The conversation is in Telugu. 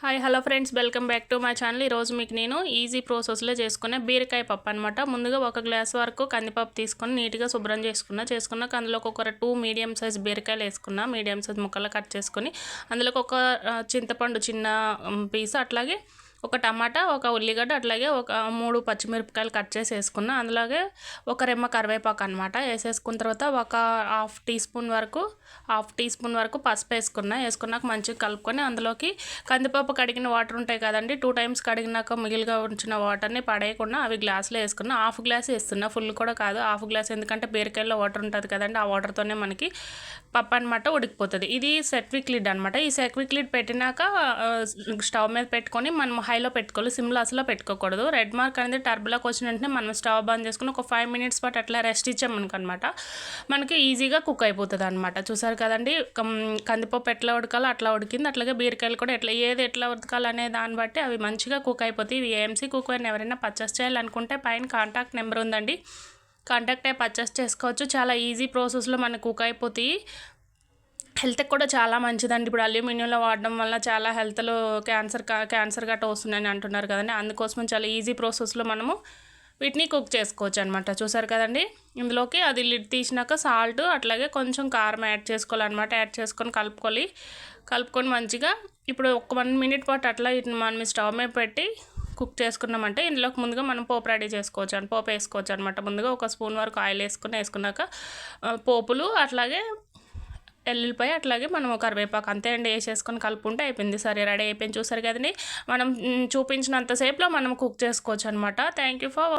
Hi hello friends, welcome back to my channel. ఈరోజు మీకు నేను ఈజీ ప్రాసెస్లో చేసుకునే బీరకాయ పప్పు అనమాట. ముందుగా ఒక గ్లాస్ వరకు కందిపప్పు తీసుకొని నీట్గా శుభ్రం చేసుకున్నాక అందులోకి ఒక 2 మీడియం సైజ్ బీరకాయలు వేసుకున్నా. మీడియం సైజ్ ముక్కలు కట్ చేసుకొని అందులోకి ఒక చింతపండు చిన్న పీస్, అట్లాగే ఒక టమాటా, ఒక ఉల్లిగడ్డ, అట్లాగే ఒక 3 పచ్చిమిరపకాయలు కట్ చేసి వేసుకున్నా. అందులోగే ఒక రెమ్మ కరివేపాకు అనమాట వేసేసుకున్న తర్వాత ఒక హాఫ్ టీ స్పూన్ వరకు పసుపు వేసుకున్నాక మంచిగా కలుపుకొని అందులోకి కందిపప్పు కడిగిన వాటర్ ఉంటాయి కదండి, 2 టైమ్స్ కడిగినాక మిగిలిగా ఉంచిన వాటర్ని పడేయకుండా అవి గ్లాస్లో వేసుకున్నా. హాఫ్ గ్లాస్ వేస్తున్నా, ఫుల్ కూడా కాదు, హాఫ్ గ్లాస్. ఎందుకంటే బీరకాయలో వాటర్ ఉంటుంది కదండి, ఆ వాటర్తోనే మనకి పప్పు అనమాట ఉడికిపోతుంది. ఇది సెట్విక్ లిడ్ అనమాట. ఈ సెట్విక్ లిడ్ పెట్టినాక స్టవ్ మీద పెట్టుకొని మనం హైలో పెట్టుకోవాలి, సిమ్లో అసలు పెట్టుకోకూడదు. రెడ్ మార్క్ అనేది టర్బులోకి వచ్చిన వెంటనే మనం స్టవ్ బంద్ చేసుకుని ఒక 5 మినిట్స్ పాటు అట్లా రెస్ట్ ఇచ్చామనుకనమాట మనకి ఈజీగా కుక్ అయిపోతుంది అనమాట. చూసారు కదండి, కందిపప్పు ఎట్లా ఉడకాలో అట్లా ఉడికింది. అట్లాగే బీరకాయలు కూడా ఎట్లా ఉడకాలనే దాన్ని బట్టి అవి మంచిగా కుక్ అయిపోతాయి. ఇవి ఏఎంసీ కుక్ అయిన ఎవరైనా పర్చేస్ చేయాలనుకుంటే పైన కాంటాక్ట్ నెంబర్ ఉందండి, కాంటాక్ట్ అయ్యి పర్చేస్ చేసుకోవచ్చు. చాలా ఈజీ ప్రాసెస్లో మనకు కుక్ అయిపోతాయి. హెల్త్కి కూడా చాలా మంచిదండి. ఇప్పుడు అల్యూమినియంలో వాడడం వల్ల చాలా హెల్త్లో క్యాన్సర్ గట్ట వస్తున్నాయని అంటున్నారు కదండి, అందుకోసం చాలా ఈజీ ప్రాసెస్లో మనము వీటిని కుక్ చేసుకోవచ్చు అనమాట. చూసారు కదండి, ఇందులోకి అది లిడ్ తీసినాక సాల్ట్ అట్లాగే కొంచెం కారం యాడ్ చేసుకోవాలన్నమాట. యాడ్ చేసుకొని కలుపుకొని మంచిగా ఇప్పుడు ఒక 1 మినిట్ పాటు అట్లా మనం స్టవ్ మీద పెట్టి కుక్ చేసుకున్నామంటే ఇందులోకి ముందుగా మనం పోపు రెడీ చేసుకోవచ్చు, పోపు వేసుకోవచ్చు అనమాట. ముందుగా ఒక స్పూన్ వరకు ఆయిల్ వేసుకున్నాక పోపులు అట్లాగే ఎల్లుల్లిపాయ అట్లాగే మనం కరివేపాకు అంతే అండి వేసేసుకొని కలుపుకుంటే అయిపోయింది. సరే, రెడీ అయిపోయింది. చూసారు కదండి, మనం చూపించినంతసేపులో మనం కుక్ చేసుకోవచ్చు అనమాట. Thank you for